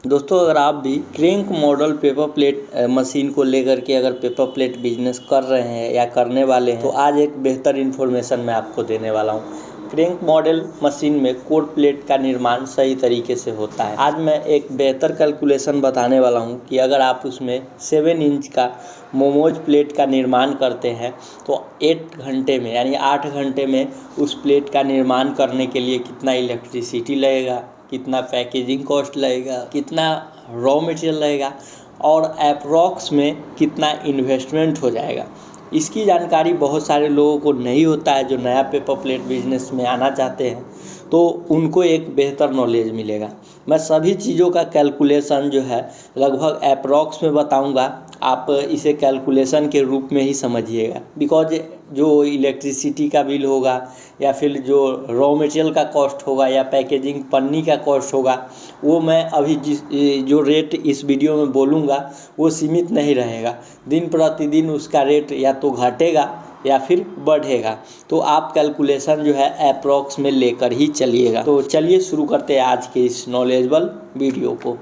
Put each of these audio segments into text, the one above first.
दोस्तों, अगर आप भी crank model paper plate machine को लेकर के अगर पेपर प्लेट बिजनेस कर रहे हैं या करने वाले हैं तो आज एक बेहतर इन्फॉर्मेशन मैं आपको देने वाला हूं। क्रैंक मॉडल मशीन में कोड प्लेट का निर्माण सही तरीके से होता है। आज मैं एक बेहतर कैलकुलेशन बताने वाला हूं कि अगर आप उसमें 7 इंच का मोमोज प्लेट का निर्माण करते हैं तो 8 घंटे में यानी 8 घंटे में उस प्लेट का निर्माण करने के लिए कितना इलेक्ट्रिसिटी लगेगा, कितना पैकेजिंग कॉस्ट लगेगा, कितना रॉ मटेरियल लगेगा और अप्रॉक्स में कितना इन्वेस्टमेंट हो जाएगा। इसकी जानकारी बहुत सारे लोगों को नहीं होता है। जो नया पेपर प्लेट बिजनेस में आना चाहते हैं तो उनको एक बेहतर नॉलेज मिलेगा। मैं सभी चीज़ों का कैलकुलेशन जो है लगभग अप्रॉक्स में बताऊंगा, आप इसे कैलकुलेशन के रूप में ही समझिएगा। बिकॉज जो इलेक्ट्रिसिटी का बिल होगा या फिर जो रॉ मटेरियल का कॉस्ट होगा या पैकेजिंग पन्नी का कॉस्ट होगा, वो मैं अभी जो रेट इस वीडियो में बोलूँगा वो सीमित नहीं रहेगा। दिन प्रतिदिन उसका रेट या तो घटेगा या फिर बढ़ेगा। तो आप कैलकुलेशन जो है अप्रॉक्स में लेकर ही चलिएगा। तो चलिए शुरू करते हैं आज के इस नॉलेजेबल वीडियो को।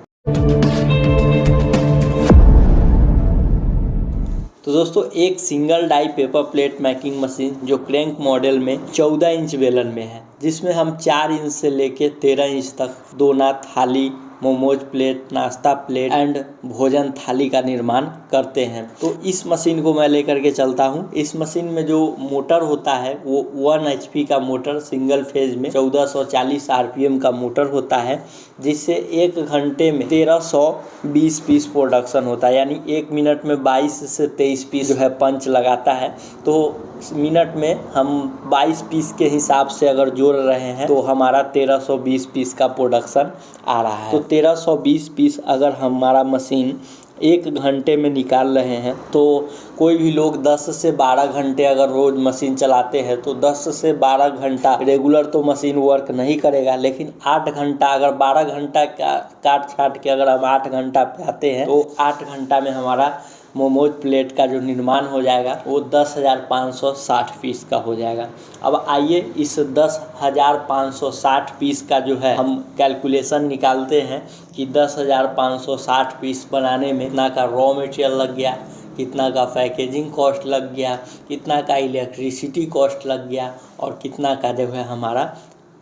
तो दोस्तों, एक single die paper plate making machine जो क्रैंक मॉडल में 14 इंच बेलन में है, जिसमें हम 4 इंच से लेके 13 इंच तक दोना, थाली, मोमोज प्लेट, नाश्ता प्लेट एंड भोजन थाली का निर्माण करते हैं। तो इस मशीन को मैं लेकर के चलता हूँ। इस मशीन में जो मोटर होता है वो 1 HP का मोटर सिंगल फेज में 1440 RPM का मोटर होता है, जिससे 1 घंटे में 1320 पीस प्रोडक्शन होता है। यानी 1 मिनट में 22 से 23 पीस जो है पंच लगाता है। तो मिनट में हम 22 पीस के हिसाब से अगर जोड़ रहे हैं तो हमारा 1320 पीस का प्रोडक्शन आ रहा है। तो 1320 पीस अगर हमारा मशीन 1 घंटे में निकाल रहे हैं तो कोई भी लोग 10 से 12 घंटे अगर रोज़ मशीन चलाते हैं तो 10 से 12 घंटा रेगुलर तो मशीन वर्क नहीं करेगा, लेकिन 8 घंटा अगर 12 घंटा का काट छाट के अगर हम 8 घंटा पे आते हैं तो 8 घंटा में हमारा मोमोज प्लेट का जो निर्माण हो जाएगा वो 10,560 पीस का हो जाएगा। अब आइए इस 10,560 पीस का जो है हम कैलकुलेशन निकालते हैं कि 10,560 पीस बनाने में कितना का रॉ मटेरियल लग गया, कितना का पैकेजिंग कॉस्ट लग गया, कितना का इलेक्ट्रिसिटी कॉस्ट लग गया और कितना का जो है हमारा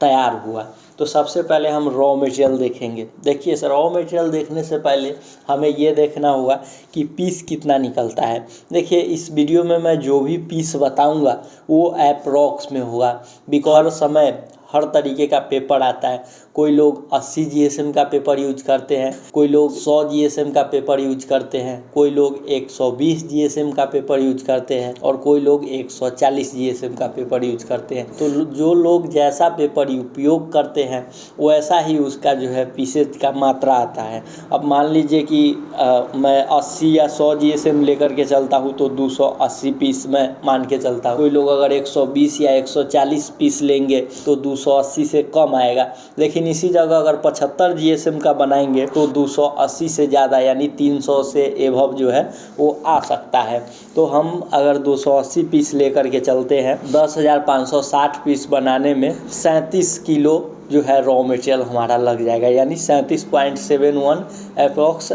तैयार हुआ। तो सबसे पहले हम रॉ मटेरियल देखेंगे। देखिए सर, रॉ मटेरियल देखने से पहले हमें ये देखना होगा कि पीस कितना निकलता है। देखिए, इस वीडियो में मैं जो भी पीस बताऊंगा वो अप्रॉक्स में होगा। बिकॉज समय हर तरीके का पेपर आता है। कोई लोग 80 GSM का पेपर यूज करते हैं, कोई लोग 100 GSM का पेपर यूज करते हैं, कोई लोग 120 GSM का पेपर यूज करते हैं और कोई लोग 140 GSM का पेपर यूज करते हैं। तो जो लोग जैसा पेपर उपयोग करते हैं वैसा ही उसका जो है पीसेज का मात्रा आता है। अब मान लीजिए कि मैं 80 या 100 GSM लेकर के चलता हूँ तो 280 पीस मैं मान के चलता हूँ। कोई लोग अगर 120 या 140 पीस लेंगे तो 280 से कम आएगा। लेकिन इसी जगह अगर 75 GSM का बनाएंगे तो 280 से ज़्यादा यानी 300 से एभव जो है वो आ सकता है। तो हम अगर 280 पीस लेकर के चलते हैं, 10,560 पीस बनाने में 37 किलो जो है रॉ मटेरियल हमारा लग जाएगा, यानी 37.71 अप्रॉक्स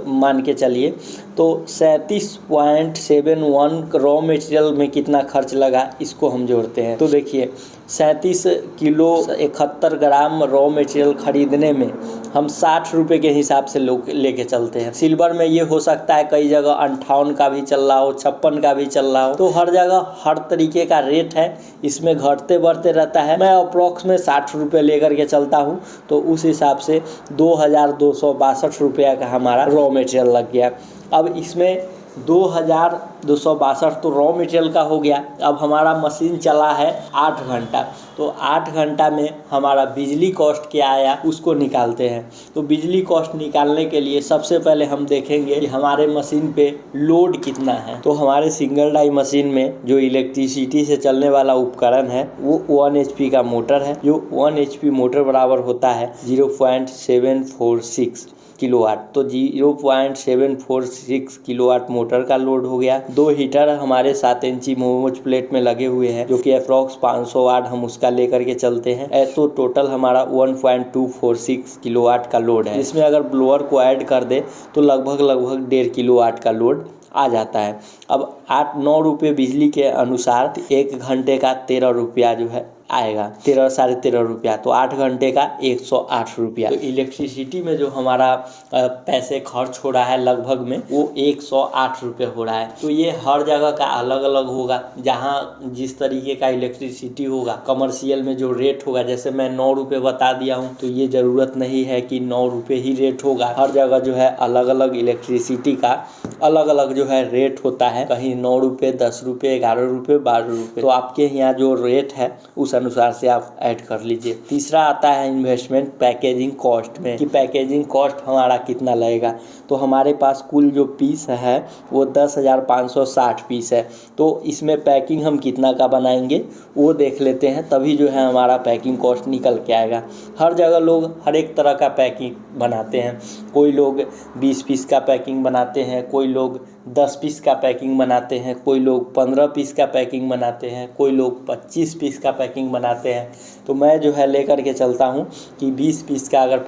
मान के चलिए। तो 37.71 रॉ मटेरियल में कितना खर्च लगा इसको हम जोड़ते हैं। तो देखिए, 37 किलो 71 ग्राम रॉ मटेरियल खरीदने में हम 60 रुपये के हिसाब से लेके चलते हैं। सिल्वर में ये हो सकता है कई जगह 58 का भी चल रहा हो, 56 का भी चल रहा हो। तो हर जगह हर तरीके का रेट है, इसमें घटते बढ़ते रहता है। मैं अप्रॉक्स में 60 रुपये लेकर के चलता हूँ तो उस हिसाब से 2,262 रुपया का हमारा रॉ मटेरियल लग गया। अब इसमें 2,262 तो रॉ मटेरियल का हो गया। अब हमारा मशीन चला है 8 घंटा, तो 8 घंटा में हमारा बिजली कॉस्ट क्या आया उसको निकालते हैं। तो बिजली कॉस्ट निकालने के लिए सबसे पहले हम देखेंगे कि हमारे मशीन पे लोड कितना है। तो हमारे सिंगल डाई मशीन में जो इलेक्ट्रिसिटी से चलने वाला उपकरण है वो 1 HP का मोटर है। जो 1 HP मोटर बराबर होता है 0.746। किलोवाट, तो 0.746 किलोवाट मोटर का लोड हो गया। 2 हीटर हमारे 7 इंची मोमोज प्लेट में लगे हुए हैं जो कि अप्रॉक्स 500 वाट हम उसका लेकर के चलते हैं। तो टोटल हमारा 1.246 किलोवाट का लोड है। इसमें अगर ब्लोअर को ऐड कर दे तो लगभग 1.5 किलोवाट का लोड आ जाता है। अब 8-9 रुपये बिजली के अनुसार 1 घंटे का 13 रुपया जो है आएगा, 13-13.5 रुपया, तो 8 घंटे का 108 रुपया। तो इलेक्ट्रिसिटी में जो हमारा पैसे खर्च हो रहा है लगभग में वो 108 रुपये हो रहा है। तो ये हर जगह का अलग अलग होगा, जहाँ जिस तरीके का इलेक्ट्रिसिटी होगा, कमर्शियल में जो रेट होगा, जैसे मैं 9 रुपये बता दिया हूँ तो ये ज़रूरत नहीं है कि 9 रुपये ही रेट होगा। हर जगह जो है अलग अलग इलेक्ट्रिसिटी का अलग अलग जो है रेट होता है, कहीं 9 रुपये, 10 रुपये, 11 रुपये, 12 रुपये। तो आपके यहाँ जो रेट है उस अनुसार से आप ऐड कर लीजिए। तीसरा आता है इन्वेस्टमेंट पैकेजिंग कॉस्ट में, कि पैकेजिंग कॉस्ट हमारा कितना लगेगा। तो हमारे पास कुल जो पीस है वो 10,560 पीस है। तो इसमें पैकिंग हम कितना का बनाएंगे वो देख लेते हैं, तभी जो है हमारा पैकिंग कॉस्ट निकल के आएगा। हर जगह लोग हर एक तरह का पैकिंग बनाते हैं। कोई लोग 20 पीस का पैकिंग बनाते हैं, कोई लोग 10 पीस का पैकिंग बनाते हैं, कोई लोग 15 पीस का पैकिंग बनाते हैं, कोई लोग 25 पीस का पैकिंग बनाते हैं। तो मैं जो है लेकर के चलता हूँ कि 20 पीस का अगर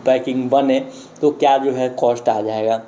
पैकिंग बने तो क्या जो है कॉस्ट आ जाएगा।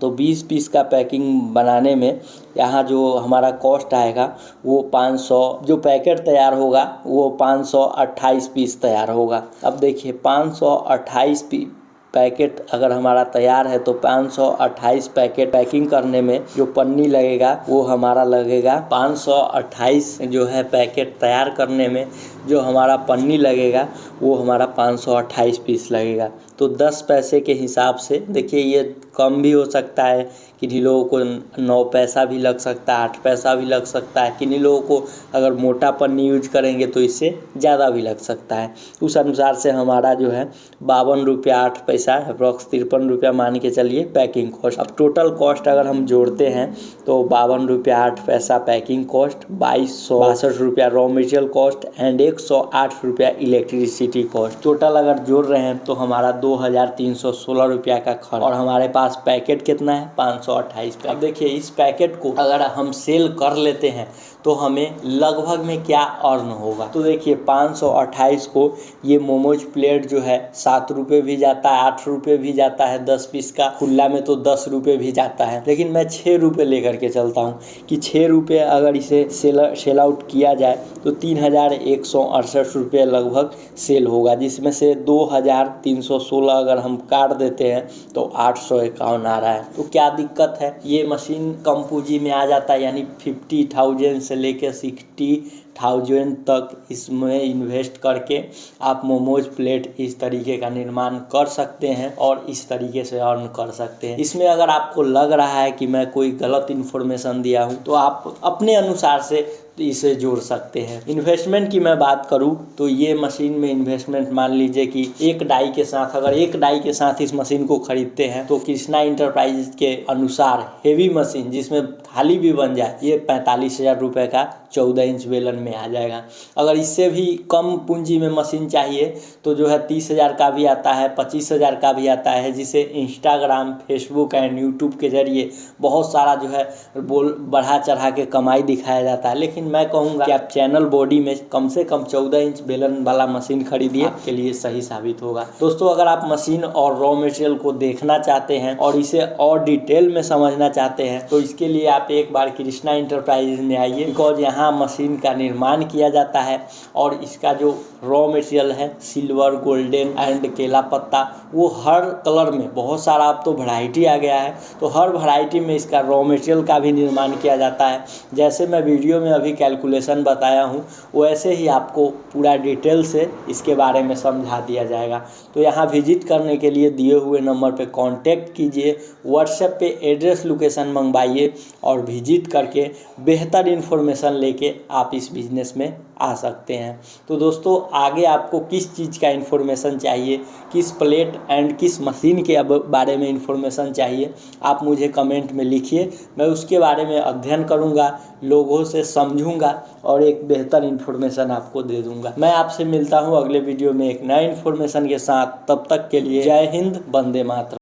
तो 20 पीस का पैकिंग बनाने में यहाँ जो हमारा कॉस्ट आएगा वो 500, जो पैकेट तैयार होगा वो 528 पीस तैयार होगा। अब देखिए 528 पैकेट अगर हमारा तैयार है तो 528 पैकेट पैकिंग करने में जो पन्नी लगेगा वो हमारा लगेगा 528, जो है पैकेट तैयार करने में जो हमारा पन्नी लगेगा वो हमारा 528 पीस लगेगा। तो 10 पैसे के हिसाब से देखिए, ये कम भी हो सकता है, किन्हीं लोगों को 9 पैसा भी लग सकता है, 8 पैसा भी लग सकता है, किन्हीं लोगों को अगर मोटा पन्नी यूज करेंगे तो इससे ज़्यादा भी लग सकता है। उस अनुसार से हमारा जो है 52 रुपया 8 पैसा अप्रॉक्स 53 रुपया मान के चलिए पैकिंग कॉस्ट। अब टोटल कॉस्ट अगर हम जोड़ते हैं तो 52 रुपया 8 पैसा पैकिंग कॉस्ट, 2262 रुपया रॉ मटेरियल कॉस्ट एंड 108 रुपया इलेक्ट्रिसिटी कॉस्ट। टोटल अगर जोड़ रहे हैं तो हमारा 2316 रुपया का खर्च, और हमारे पास पैकेट कितना है 528 पैकेट। अब देखिए इस पैकेट को अगर हम सेल कर लेते हैं तो हमें लगभग में क्या अर्न होगा। तो देखिए 528 को ये मोमोज प्लेट जो है 7 रुपये भी जाता है, 8 रुपये भी जाता है, 10 पीस का खुला में तो 10 रुपये भी जाता है। लेकिन मैं 6 रुपये लेकर के चलता हूँ कि 6 रुपये अगर इसे सेल आउट किया जाए तो 3168 रुपये लगभग सेल होगा, जिसमें से 2316 अगर हम काट देते हैं तो 851 आ रहा है। तो क्या दिक्कत है, ये मशीन कम पूंजी में आ जाता है, यानी 50,000 से लेकर 60,000 तक इसमें इन्वेस्ट करके आप मोमोज प्लेट इस तरीके का निर्माण कर सकते हैं और इस तरीके से अर्न कर सकते हैं। इसमें अगर आपको लग रहा है कि मैं कोई गलत इन्फॉर्मेशन दिया हूँ तो आप अपने अनुसार से इसे जोड़ सकते हैं। इन्वेस्टमेंट की मैं बात करूं तो ये मशीन में इन्वेस्टमेंट मान लीजिए कि एक डाई के साथ, अगर एक डाई के साथ इस मशीन को खरीदते हैं तो कृष्णा इंटरप्राइजेज के अनुसार हेवी मशीन जिसमें थाली भी बन जाए ये 45,000 रुपये का 14 इंच बेलन में आ जाएगा। अगर इससे भी कम पूंजी में मशीन चाहिए तो जो है 30,000 का भी आता है, 25,000 का भी आता है, जिसे इंस्टाग्राम, फेसबुक एंड यूट्यूब के जरिए बहुत सारा जो है बढ़ा चढ़ा के कमाई दिखाया जाता है। लेकिन मैं कहूँगा कि आप चैनल बॉडी में कम से कम 14 इंच बेलन वाला मशीन खरीदिए, आपके लिए सही साबित होगा। दोस्तों अगर आप मशीन और रॉ मटेरियल को देखना चाहते हैं और इसे और डिटेल में समझना चाहते हैं तो इसके लिए आप एक बार कृष्णा इंटरप्राइजेज में आइए, बिकॉज यहाँ मशीन का निर्माण किया जाता है और इसका जो रॉ मटेरियल है सिल्वर, गोल्डन एंड केला पत्ता, वो हर कलर में बहुत सारा अब तो वैरायटी आ गया है, तो हर वैरायटी में इसका रॉ मटेरियल का भी निर्माण किया जाता है। जैसे मैं वीडियो में अभी कैलकुलेशन बताया हूँ वैसे ही आपको पूरा डिटेल से इसके बारे में समझा दिया जाएगा। तो यहाँ विजिट करने के लिए दिए हुए नंबर पे कांटेक्ट कीजिए, व्हाट्सएप पे एड्रेस लोकेशन मंगवाइए और विजिट करके बेहतर इन्फॉर्मेशन लेके आप इस बिज़नेस में आ सकते हैं। तो दोस्तों आगे आपको किस चीज़ का इन्फॉर्मेशन चाहिए, किस प्लेट एंड किस मशीन के बारे में इन्फॉर्मेशन चाहिए, आप मुझे कमेंट में लिखिए, मैं उसके बारे में अध्ययन करूँगा, लोगों से समझूँ समझूंगा और एक बेहतर इन्फॉर्मेशन आपको दे दूंगा। मैं आपसे मिलता हूँ अगले वीडियो में एक नए इन्फॉर्मेशन के साथ। तब तक के लिए जय हिंद, वंदे मातरम।